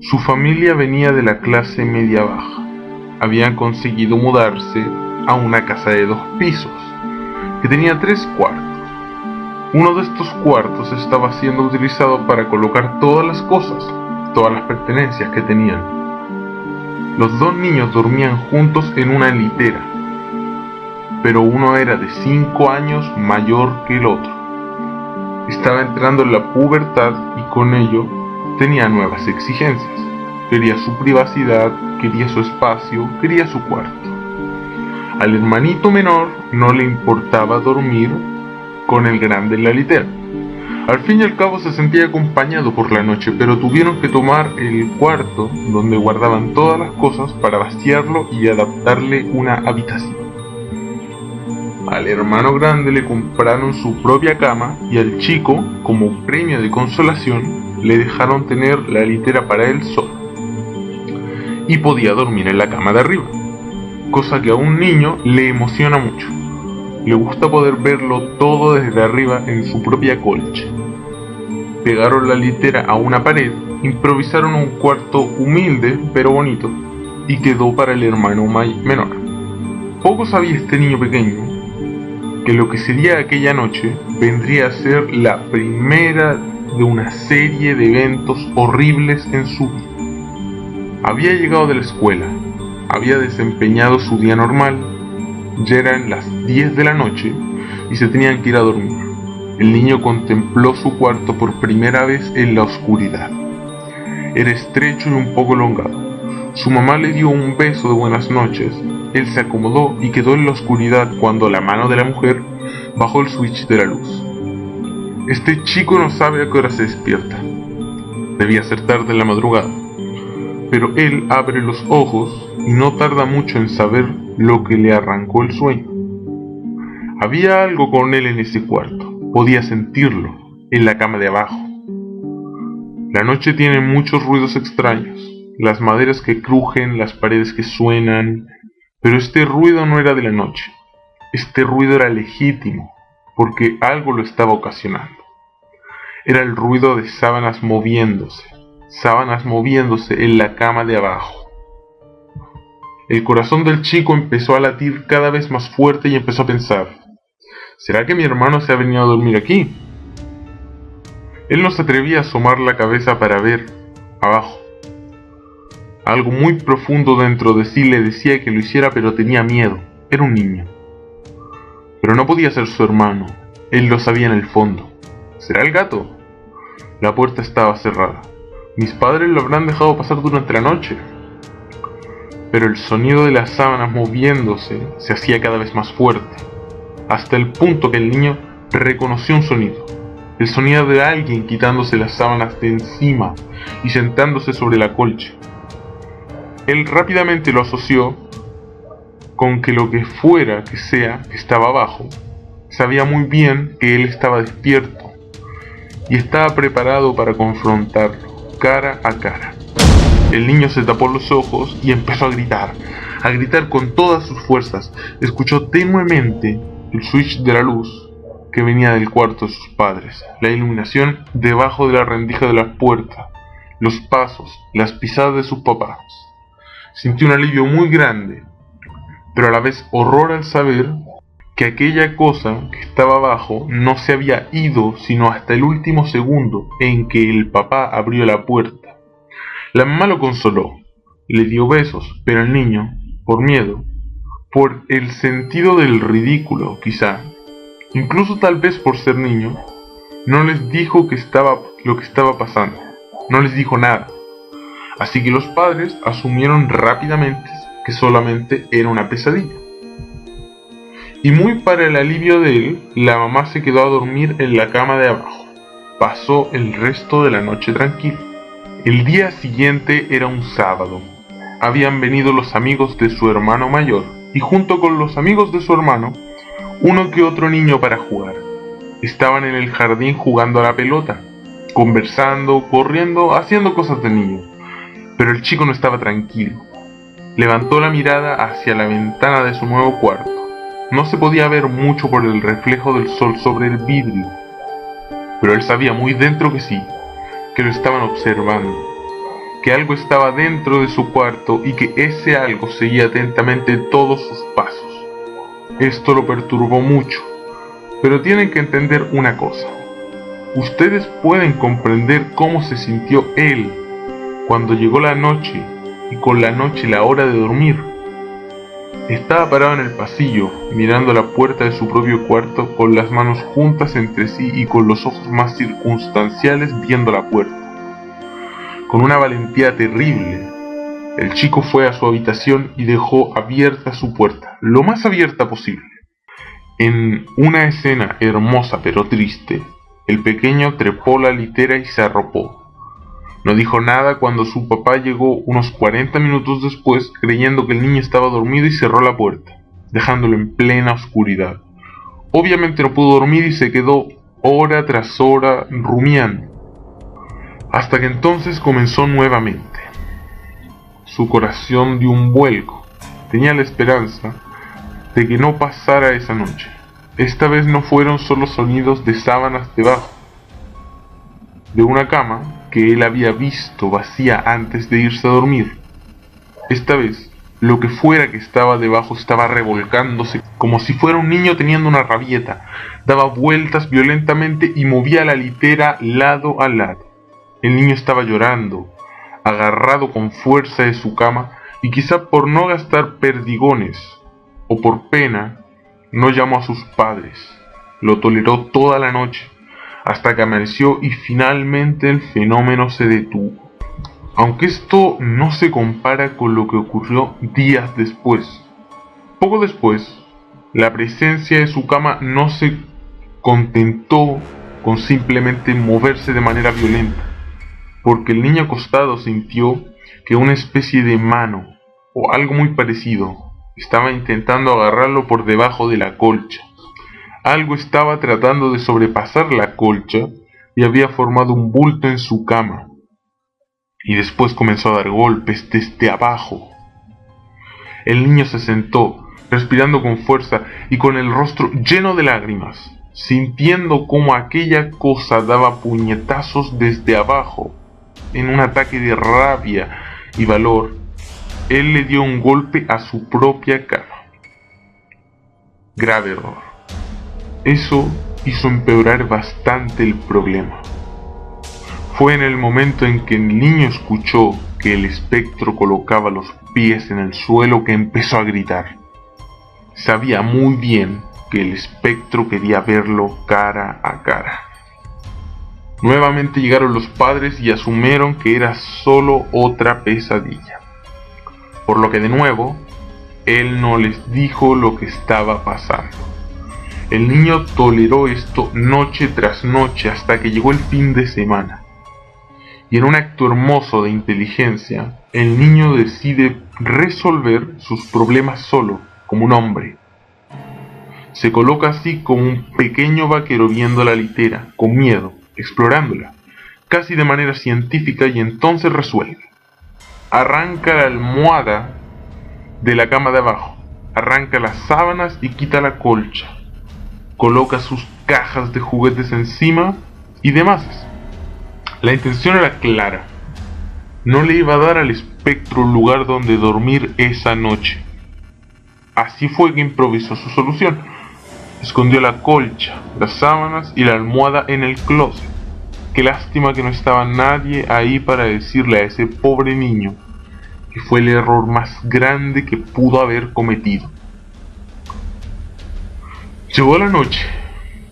Su familia venía de la clase media baja. Habían conseguido mudarse a una casa de 2 pisos, que tenía 3 cuartos. Uno de estos cuartos estaba siendo utilizado para colocar todas las cosas, todas las pertenencias que tenían. Los 2 niños dormían juntos en una litera, pero uno era de 5 años mayor que el otro. Estaba entrando en la pubertad y con ello tenía nuevas exigencias. Quería su privacidad, quería su espacio, quería su cuarto. Al hermanito menor no le importaba dormir con el grande en la litera. Al fin y al cabo se sentía acompañado por la noche, pero tuvieron que tomar el cuarto donde guardaban todas las cosas para vaciarlo y adaptarle una habitación. Al hermano grande le compraron su propia cama y al chico, como premio de consolación, le dejaron tener la litera para él solo. Y podía dormir en la cama de arriba, cosa que a un niño le emociona mucho. Le gusta poder verlo todo desde arriba en su propia colcha. Pegaron la litera a una pared, improvisaron un cuarto humilde pero bonito, y quedó para el hermano menor. Poco sabía este niño pequeño que lo que sería aquella noche vendría a ser la primera de una serie de eventos horribles en su vida. Había llegado de la escuela, había desempeñado su día normal, ya eran las 10 de la noche y se tenían que ir a dormir. El niño contempló su cuarto por primera vez en la oscuridad. Era estrecho y un poco elongado. Su mamá le dio un beso de buenas noches. Él se acomodó y quedó en la oscuridad cuando la mano de la mujer bajó el switch de la luz. Este chico no sabe a qué hora se despierta. Debía ser tarde en la madrugada. Pero él abre los ojos y no tarda mucho en saber lo que le arrancó el sueño. Había algo con él en ese cuarto. Podía sentirlo en la cama de abajo. La noche tiene muchos ruidos extraños. Las maderas que crujen, las paredes que suenan. Pero este ruido no era de la noche. Este ruido era legítimo, porque algo lo estaba ocasionando. Era el ruido de sábanas moviéndose en la cama de abajo. El corazón del chico empezó a latir cada vez más fuerte y empezó a pensar: ¿será que mi hermano se ha venido a dormir aquí? Él no se atrevía a asomar la cabeza para ver abajo. Algo muy profundo dentro de sí le decía que lo hiciera, pero tenía miedo. Era un niño. Pero no podía ser su hermano. Él lo sabía en el fondo. ¿Será el gato? La puerta estaba cerrada. Mis padres lo habrán dejado pasar durante la noche. Pero el sonido de las sábanas moviéndose se hacía cada vez más fuerte, hasta el punto que el niño reconoció un sonido. El sonido de alguien quitándose las sábanas de encima y sentándose sobre la colcha. Él rápidamente lo asoció con que lo que fuera que sea que estaba abajo, sabía muy bien que él estaba despierto y estaba preparado para confrontarlo cara a cara. El niño se tapó los ojos y empezó a gritar con todas sus fuerzas. Escuchó tenuemente el switch de la luz que venía del cuarto de sus padres, la iluminación debajo de la rendija de la puerta, los pasos, las pisadas de sus papás. Sintió un alivio muy grande, pero a la vez horror al saber que aquella cosa que estaba abajo no se había ido sino hasta el último segundo en que el papá abrió la puerta. La mamá lo consoló, le dio besos, pero el niño, por miedo, por el sentido del ridículo quizá, incluso tal vez por ser niño, no les dijo lo que estaba pasando, no les dijo nada. Así que los padres asumieron rápidamente que solamente era una pesadilla. Y muy para el alivio de él, la mamá se quedó a dormir en la cama de abajo. Pasó el resto de la noche tranquilo. El día siguiente era un sábado. Habían venido los amigos de su hermano mayor y junto con los amigos de su hermano, uno que otro niño para jugar. Estaban en el jardín jugando a la pelota, conversando, corriendo, haciendo cosas de niño. Pero el chico no estaba tranquilo. Levantó la mirada hacia la ventana de su nuevo cuarto. No se podía ver mucho por el reflejo del sol sobre el vidrio, pero él sabía muy dentro que sí, que lo estaban observando, que algo estaba dentro de su cuarto y que ese algo seguía atentamente todos sus pasos. Esto lo perturbó mucho, pero tienen que entender una cosa. Ustedes pueden comprender cómo se sintió él cuando llegó la noche y con la noche la hora de dormir. Estaba parado en el pasillo, mirando la puerta de su propio cuarto con las manos juntas entre sí y con los ojos más circunstanciales viendo la puerta. Con una valentía terrible, el chico fue a su habitación y dejó abierta su puerta, lo más abierta posible. En una escena hermosa pero triste, el pequeño trepó la litera y se arropó. No dijo nada cuando su papá llegó unos 40 minutos después, creyendo que el niño estaba dormido, y cerró la puerta, dejándolo en plena oscuridad. Obviamente no pudo dormir y se quedó hora tras hora rumiando, hasta que entonces comenzó nuevamente. Su corazón dio un vuelco. Tenía la esperanza de que no pasara esa noche. Esta vez no fueron solo sonidos de sábanas debajo de una cama que él había visto vacía antes de irse a dormir. Esta vez, lo que fuera que estaba debajo estaba revolcándose como si fuera un niño teniendo una rabieta. Daba vueltas violentamente y movía la litera lado a lado. El niño estaba llorando, agarrado con fuerza de su cama, y quizá por no gastar perdigones o por pena, no llamó a sus padres. Lo toleró toda la noche, hasta que amaneció y finalmente el fenómeno se detuvo. Aunque esto no se compara con lo que ocurrió días después. Poco después, la presencia de su cama no se contentó con simplemente moverse de manera violenta, porque el niño acostado sintió que una especie de mano, o algo muy parecido, estaba intentando agarrarlo por debajo de la colcha. Algo estaba tratando de sobrepasar la colcha y había formado un bulto en su cama. Y después comenzó a dar golpes desde abajo. El niño se sentó, respirando con fuerza y con el rostro lleno de lágrimas, sintiendo cómo aquella cosa daba puñetazos desde abajo. En un ataque de rabia y valor, él le dio un golpe a su propia cama. Grave error. Eso hizo empeorar bastante el problema. Fue en el momento en que el niño escuchó que el espectro colocaba los pies en el suelo que empezó a gritar. Sabía muy bien que el espectro quería verlo cara a cara. Nuevamente llegaron los padres y asumieron que era solo otra pesadilla, por lo que de nuevo, él no les dijo lo que estaba pasando. El niño toleró esto noche tras noche hasta que llegó el fin de semana. Y en un acto hermoso de inteligencia, el niño decide resolver sus problemas solo, como un hombre. Se coloca así como un pequeño vaquero viendo la litera, con miedo, explorándola, casi de manera científica, y entonces resuelve. Arranca la almohada de la cama de abajo, arranca las sábanas y quita la colcha. Coloca sus cajas de juguetes encima y demás. La intención era clara. No le iba a dar al espectro un lugar donde dormir esa noche. Así fue que improvisó su solución. Escondió la colcha, las sábanas y la almohada en el closet. Qué lástima que no estaba nadie ahí para decirle a ese pobre niño que fue el error más grande que pudo haber cometido. Llegó la noche.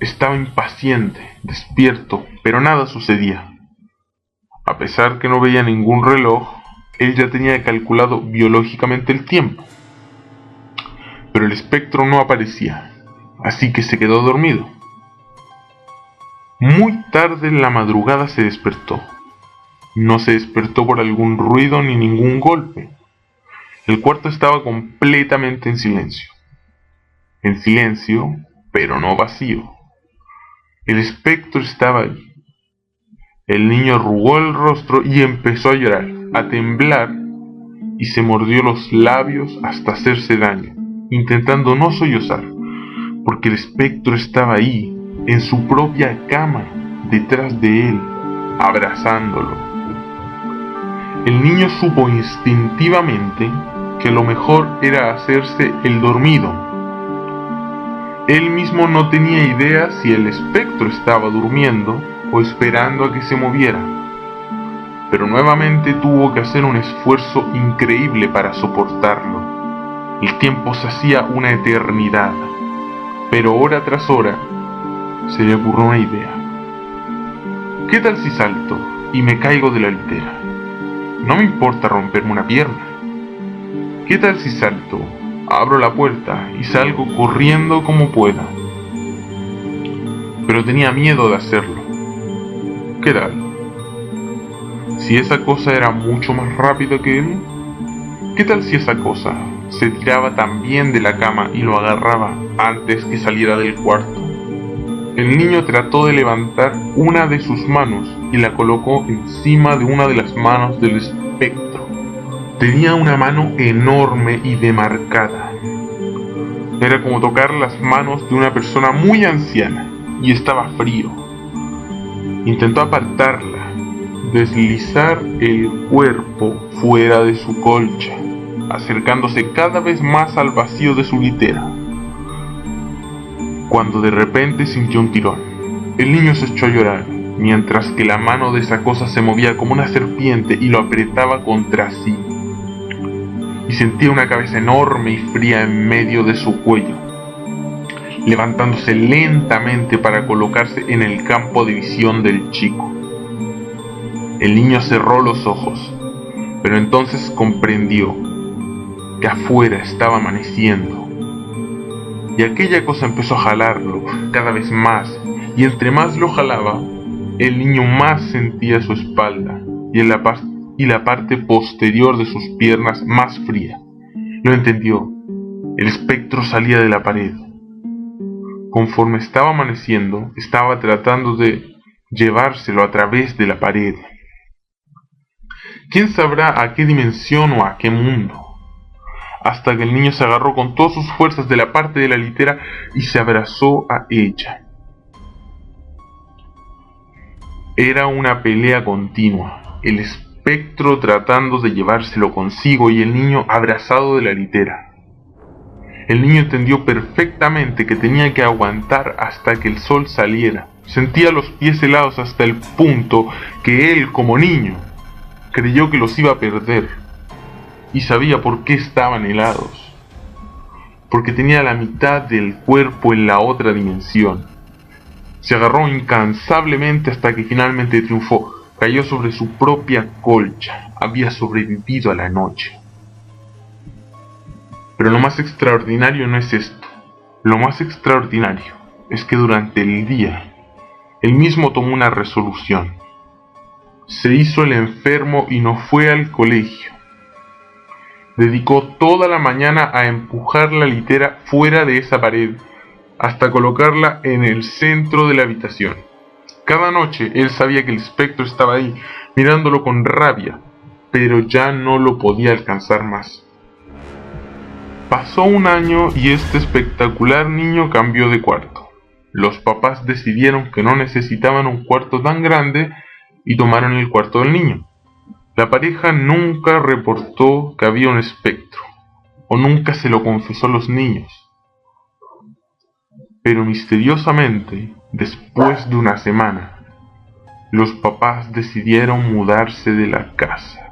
Estaba impaciente, despierto, pero nada sucedía. A pesar que no veía ningún reloj, él ya tenía calculado biológicamente el tiempo. Pero el espectro no aparecía, así que se quedó dormido. Muy tarde en la madrugada se despertó. No se despertó por algún ruido ni ningún golpe. El cuarto estaba completamente en silencio. En silencio, pero no vacío. El espectro estaba allí. El niño arrugó el rostro y empezó a llorar, a temblar, y se mordió los labios hasta hacerse daño, intentando no sollozar, porque el espectro estaba ahí, en su propia cama, detrás de él, abrazándolo. El niño supo instintivamente que lo mejor era hacerse el dormido. Él mismo no tenía idea si el espectro estaba durmiendo o esperando a que se moviera, pero nuevamente tuvo que hacer un esfuerzo increíble para soportarlo. El tiempo se hacía una eternidad, pero hora tras hora se le ocurrió una idea. ¿Qué tal si salto y me caigo de la litera? No me importa romperme una pierna. ¿Qué tal si salto, abro la puerta y salgo corriendo como pueda? Pero tenía miedo de hacerlo. ¿Qué tal si esa cosa era mucho más rápida que él? ¿Qué tal si esa cosa se tiraba también de la cama y lo agarraba antes que saliera del cuarto? El niño trató de levantar una de sus manos y la colocó encima de una de las manos del espectro. Tenía una mano enorme y demarcada. Era como tocar las manos de una persona muy anciana y estaba frío. Intentó apartarla, deslizar el cuerpo fuera de su colcha, acercándose cada vez más al vacío de su litera, cuando de repente sintió un tirón. El niño se echó a llorar, mientras que la mano de esa cosa se movía como una serpiente y lo apretaba contra sí. Y sentía una cabeza enorme y fría en medio de su cuello, levantándose lentamente para colocarse en el campo de visión del chico. El niño cerró los ojos, pero entonces comprendió que afuera estaba amaneciendo. Y aquella cosa empezó a jalarlo cada vez más, y entre más lo jalaba, el niño más sentía su espalda y la parte posterior de sus piernas más fría. Lo entendió. El espectro salía de la pared. Conforme estaba amaneciendo, estaba tratando de llevárselo a través de la pared. ¿Quién sabrá a qué dimensión o a qué mundo? Hasta que el niño se agarró con todas sus fuerzas de la parte de la litera y se abrazó a ella. Era una pelea continua, el espectro tratando de llevárselo consigo y el niño abrazado de la litera. El niño entendió perfectamente que tenía que aguantar hasta que el sol saliera. Sentía los pies helados hasta el punto que él, como niño, creyó que los iba a perder. Y sabía por qué estaban helados. Porque tenía la mitad del cuerpo en la otra dimensión. Se agarró incansablemente hasta que finalmente triunfó. Cayó sobre su propia colcha. Había sobrevivido a la noche. Pero lo más extraordinario no es esto. Lo más extraordinario es que durante el día, él mismo tomó una resolución. Se hizo el enfermo y no fue al colegio. Dedicó toda la mañana a empujar la litera fuera de esa pared, hasta colocarla en el centro de la habitación. Cada noche él sabía que el espectro estaba ahí, mirándolo con rabia, pero ya no lo podía alcanzar más. Pasó un año y este espectacular niño cambió de cuarto. Los papás decidieron que no necesitaban un cuarto tan grande y tomaron el cuarto del niño. La pareja nunca reportó que había un espectro, o nunca se lo confesó a los niños. Pero misteriosamente, después de una semana, los papás decidieron mudarse de la casa.